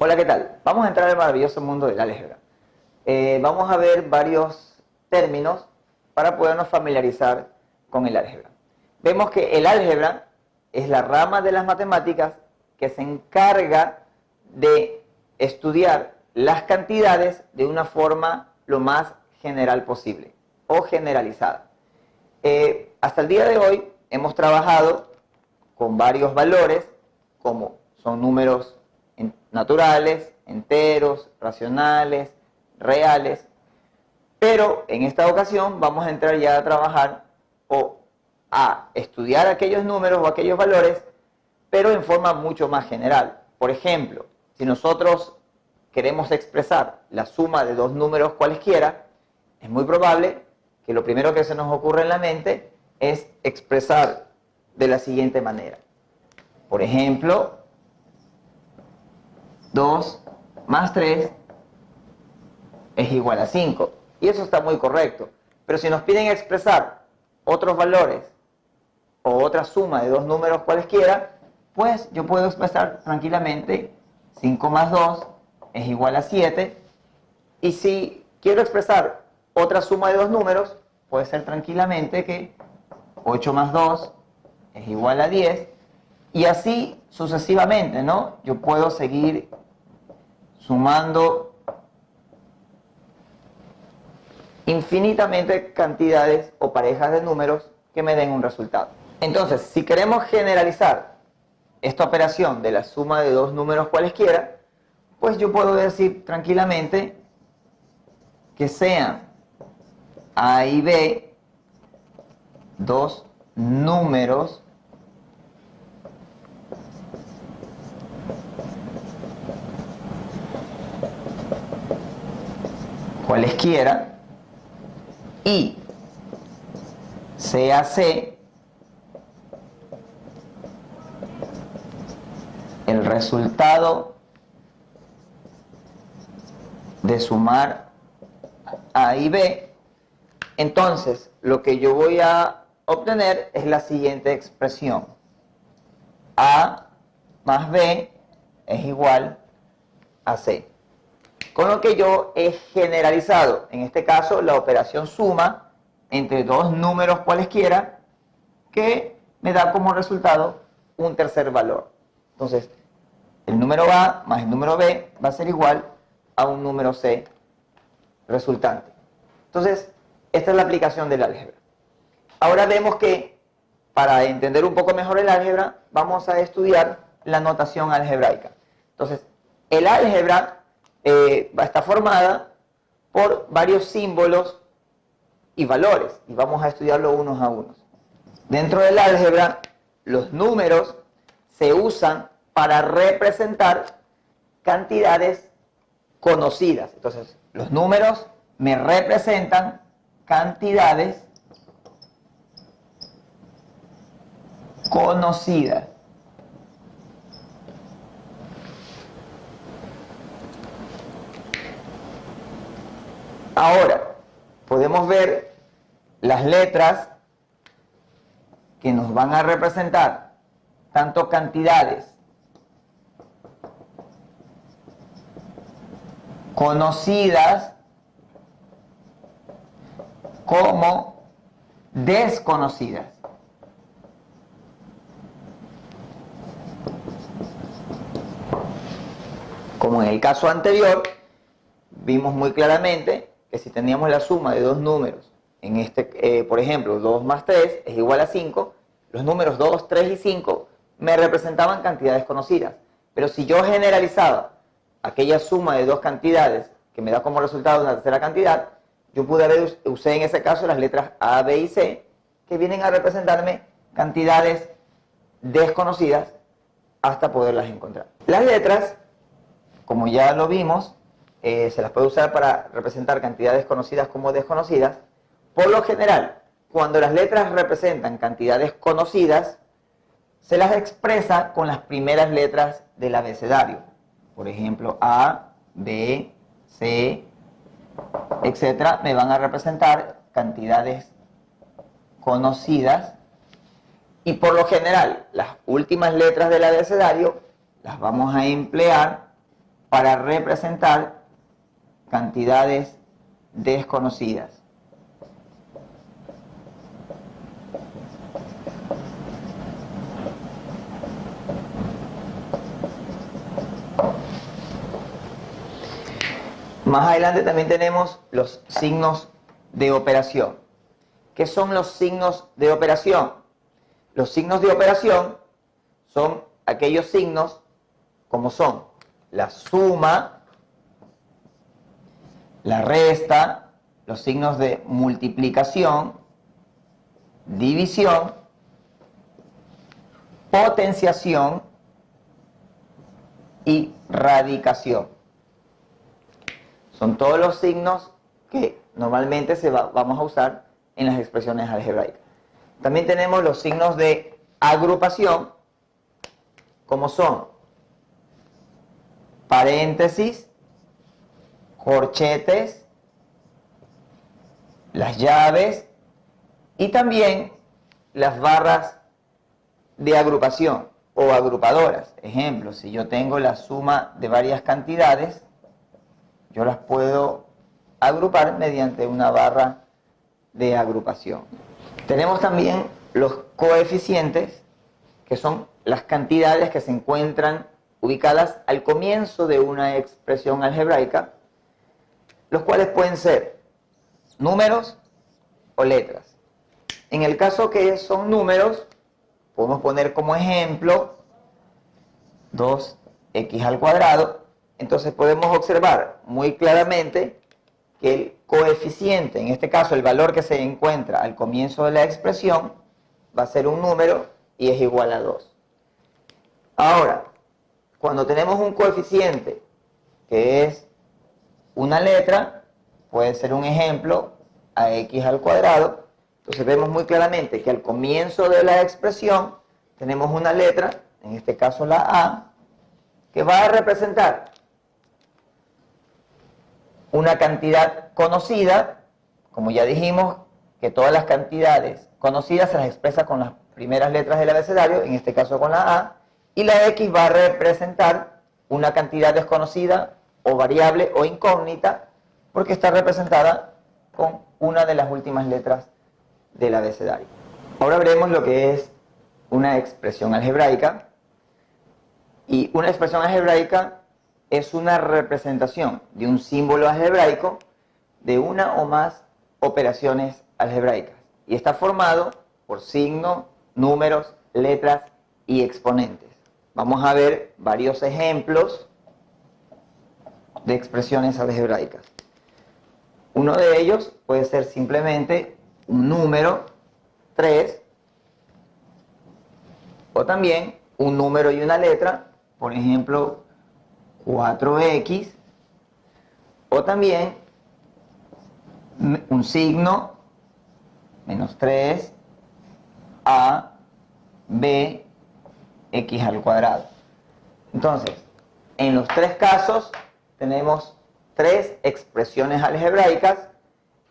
Hola, ¿qué tal? Vamos a entrar al maravilloso mundo del álgebra. Vamos a ver varios términos para podernos familiarizar con el álgebra. Vemos que el álgebra es la rama de las matemáticas que se encarga de estudiar las cantidades de una forma lo más general posible o generalizada. Hasta el día de hoy hemos trabajado con varios valores, como son números naturales, enteros, racionales, reales, pero en esta ocasión vamos a entrar ya a trabajar o a estudiar aquellos números o aquellos valores, pero en forma mucho más general. Por ejemplo, si nosotros queremos expresar la suma de dos números cualesquiera, es muy probable que lo primero que se nos ocurra en la mente es expresar de la siguiente manera. Por ejemplo, 2 más 3 es igual a 5. Y eso está muy correcto. Pero si nos piden expresar otros valores o otra suma de dos números cualesquiera, pues yo puedo expresar tranquilamente 5 más 2 es igual a 7. Y si quiero expresar otra suma de dos números, puede ser tranquilamente que 8 más 2 es igual a 10. Y así sucesivamente, ¿no? Yo puedo seguir sumando infinitamente cantidades o parejas de números que me den un resultado. Entonces, si queremos generalizar esta operación de la suma de dos números cualesquiera, pues yo puedo decir tranquilamente que sean A y B dos números cualesquiera y sea C el resultado de sumar A y B, entonces lo que yo voy a obtener es la siguiente expresión: A más B es igual a C. Con lo que yo he generalizado, en este caso, la operación suma entre dos números cualesquiera que me da como resultado un tercer valor. Entonces, el número A más el número B va a ser igual a un número C resultante. Entonces, esta es la aplicación del álgebra. Ahora vemos que para entender un poco mejor el álgebra, vamos a estudiar la notación algebraica. Entonces, el álgebra está formada por varios símbolos y valores, y vamos a estudiarlo unos a unos. Dentro del álgebra, los números se usan para representar cantidades conocidas. Entonces, los números me representan cantidades conocidas. Ahora, podemos ver las letras que nos van a representar tanto cantidades conocidas como desconocidas. Como en el caso anterior, vimos muy claramente que si teníamos la suma de dos números, por ejemplo, 2 más 3 es igual a 5, los números 2, 3 y 5 me representaban cantidades conocidas. Pero si yo generalizaba aquella suma de dos cantidades que me da como resultado una tercera cantidad, yo usé en ese caso las letras A, B y C, que vienen a representarme cantidades desconocidas hasta poderlas encontrar. Las letras, como ya lo vimos, se las puede usar para representar cantidades conocidas como desconocidas. Por lo general, cuando las letras representan cantidades conocidas, se las expresa con las primeras letras del abecedario. Por ejemplo, A, B, C, etcétera, me van a representar cantidades conocidas. Y por lo general, las últimas letras del abecedario las vamos a emplear para representar cantidades desconocidas. Más adelante también tenemos los signos de operación. ¿Qué son los signos de operación? Los signos de operación son aquellos signos como son la suma, la resta, los signos de multiplicación, división, potenciación y radicación. Son todos los signos que normalmente vamos a usar en las expresiones algebraicas. También tenemos los signos de agrupación, como son paréntesis, corchetes, las llaves y también las barras de agrupación o agrupadoras. Ejemplo, si yo tengo la suma de varias cantidades, yo las puedo agrupar mediante una barra de agrupación. Tenemos también los coeficientes, que son las cantidades que se encuentran ubicadas al comienzo de una expresión algebraica, los cuales pueden ser números o letras. En el caso que son números, podemos poner como ejemplo 2x al cuadrado. Entonces podemos observar muy claramente que el coeficiente, en este caso el valor que se encuentra al comienzo de la expresión, va a ser un número y es igual a 2. Ahora, cuando tenemos un coeficiente que es una letra, puede ser un ejemplo, ax al cuadrado. Entonces vemos muy claramente que al comienzo de la expresión tenemos una letra, en este caso la A, que va a representar una cantidad conocida. Como ya dijimos, que todas las cantidades conocidas se las expresa con las primeras letras del abecedario, en este caso con la A, y la X va a representar una cantidad desconocida o variable o incógnita, porque está representada con una de las últimas letras del abecedario. Ahora veremos lo que es una expresión algebraica. Y una expresión algebraica es una representación de un símbolo algebraico de una o más operaciones algebraicas. Y está formado por signos, números, letras y exponentes. Vamos a ver varios ejemplos de expresiones algebraicas. Uno de ellos puede ser simplemente un número, 3, o también un número y una letra, por ejemplo, 4x, o también un signo, menos 3, a, b, x al cuadrado. Entonces, en los tres casos tenemos tres expresiones algebraicas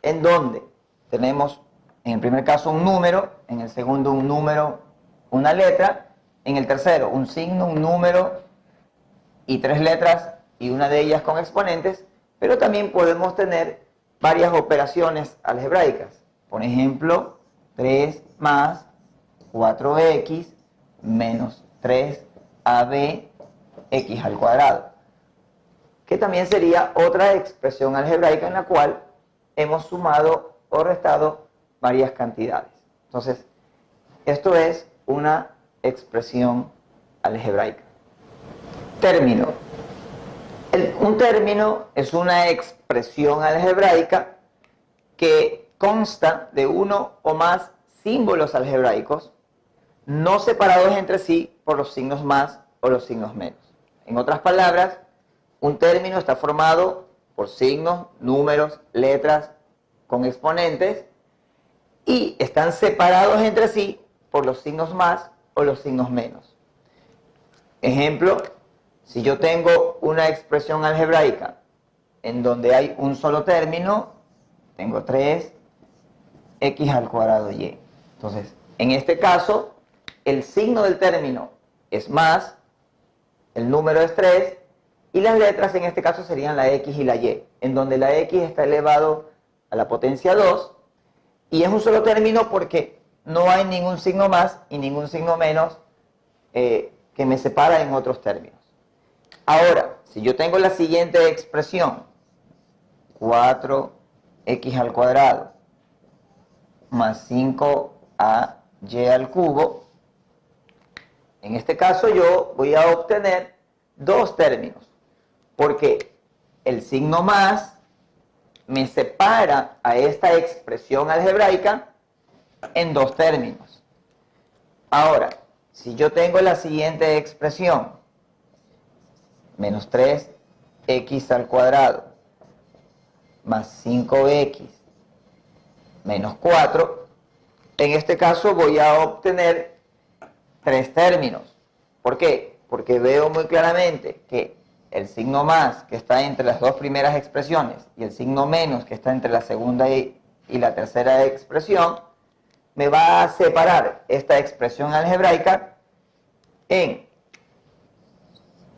en donde tenemos en el primer caso un número, en el segundo un número, una letra, en el tercero un signo, un número y tres letras y una de ellas con exponentes, pero también podemos tener varias operaciones algebraicas. Por ejemplo, 3 más 4x menos 3ab x al cuadrado, que también sería otra expresión algebraica en la cual hemos sumado o restado varias cantidades. Entonces, esto es una expresión algebraica. Término. Un término es una expresión algebraica que consta de uno o más símbolos algebraicos no separados entre sí por los signos más o los signos menos. En otras palabras, un término está formado por signos, números, letras con exponentes y están separados entre sí por los signos más o los signos menos. Ejemplo, si yo tengo una expresión algebraica en donde hay un solo término, tengo 3x al cuadrado y. Entonces, en este caso, el signo del término es más, el número es 3 Y las letras en este caso serían la X y la Y, en donde la X está elevado a la potencia 2 y es un solo término porque no hay ningún signo más y ningún signo menos que me separa en otros términos. Ahora, si yo tengo la siguiente expresión, 4x al cuadrado más 5ay al cubo, en este caso yo voy a obtener dos términos, porque el signo más me separa a esta expresión algebraica en dos términos. Ahora, si yo tengo la siguiente expresión, menos 3x al cuadrado más 5x menos 4, en este caso voy a obtener tres términos. ¿Por qué? Porque veo muy claramente que el signo más que está entre las dos primeras expresiones y el signo menos que está entre la segunda y la tercera expresión me va a separar esta expresión algebraica en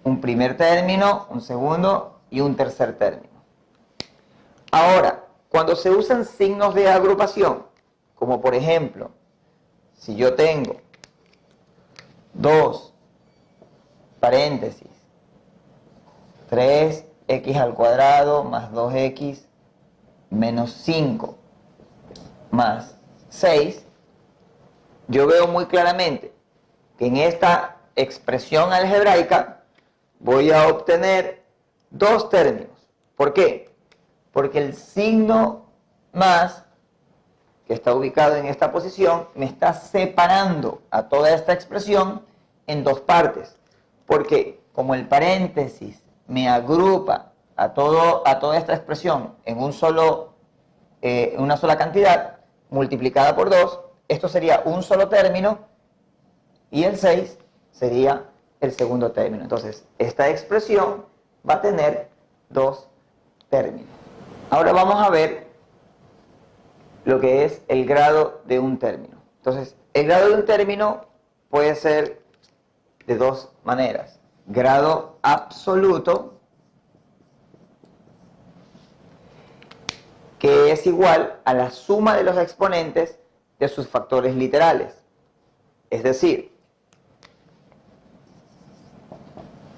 un primer término, un segundo y un tercer término. Ahora, cuando se usan signos de agrupación, como por ejemplo, si yo tengo 2 paréntesis 3x al cuadrado más 2x menos 5 más 6, yo veo muy claramente que en esta expresión algebraica voy a obtener dos términos. ¿Por qué? Porque el signo más que está ubicado en esta posición me está separando a toda esta expresión en dos partes. Porque como el paréntesis me agrupa a toda esta expresión en una sola cantidad multiplicada por 2, esto sería un solo término y el 6 sería el segundo término. Entonces, esta expresión va a tener dos términos. Ahora vamos a ver lo que es el grado de un término. Entonces, el grado de un término puede ser de dos maneras. Grado absoluto, que es igual a la suma de los exponentes de sus factores literales. Es decir,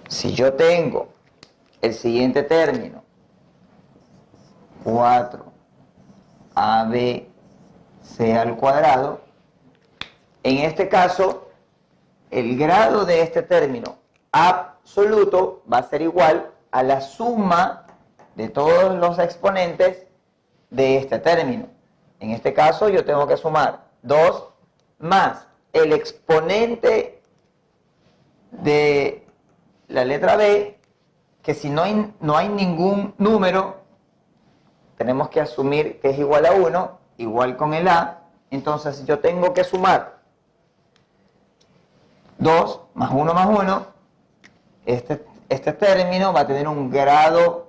si yo tengo el siguiente término, 4abc al cuadrado, en este caso, el grado de este término absoluto va a ser igual a la suma de todos los exponentes de este término. En este caso, yo tengo que sumar 2 más el exponente de la letra B, que si no hay ningún número, tenemos que asumir que es igual a 1, igual con el A. Entonces yo tengo que sumar 2 más 1 más 1. Este término va a tener un grado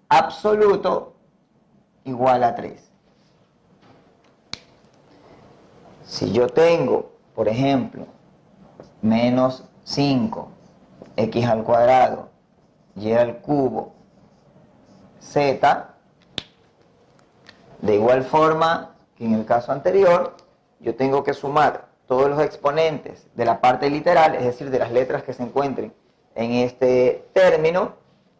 absoluto igual a 3. Si yo tengo, por ejemplo, menos 5x al cuadrado y al cubo z, de igual forma que en el caso anterior, yo tengo que sumar todos los exponentes de la parte literal, es decir, de las letras que se encuentren en este término,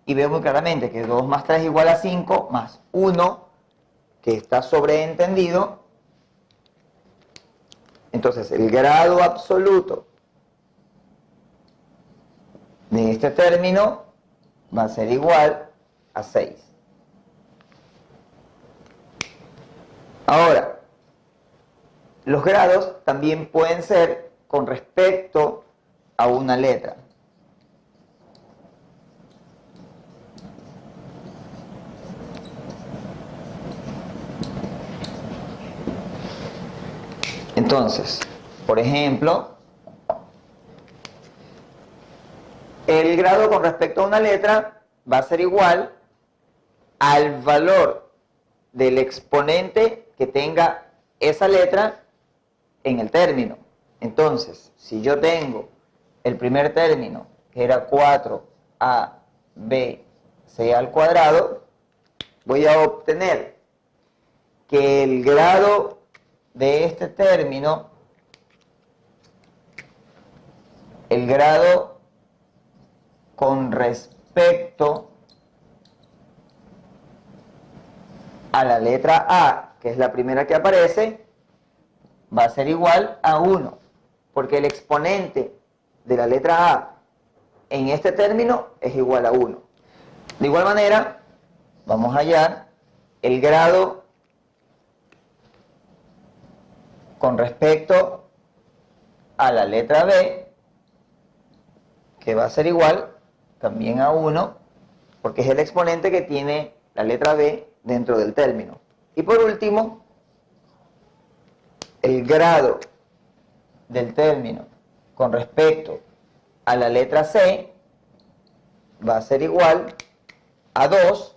y veo muy claramente que 2 más 3 igual a 5, más 1, que está sobreentendido. Entonces, el grado absoluto de este término va a ser igual a 6. Ahora, los grados también pueden ser con respecto a una letra. Entonces, por ejemplo, el grado con respecto a una letra va a ser igual al valor del exponente que tenga esa letra en el término. Entonces, si yo tengo el primer término, que era 4abc b c al cuadrado, voy a obtener que el grado de este término, el grado con respecto a la letra A, que es la primera que aparece, va a ser igual a 1, porque el exponente de la letra A en este término es igual a 1. De igual manera, vamos a hallar el grado con respecto a la letra B, que va a ser igual también a 1, porque es el exponente que tiene la letra B dentro del término. Y por último, el grado del término con respecto a la letra C va a ser igual a 2,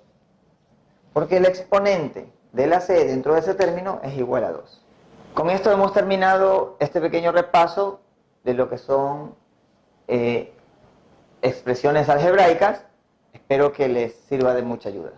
porque el exponente de la C dentro de ese término es igual a 2. Con esto hemos terminado este pequeño repaso de lo que son expresiones algebraicas. Espero que les sirva de mucha ayuda.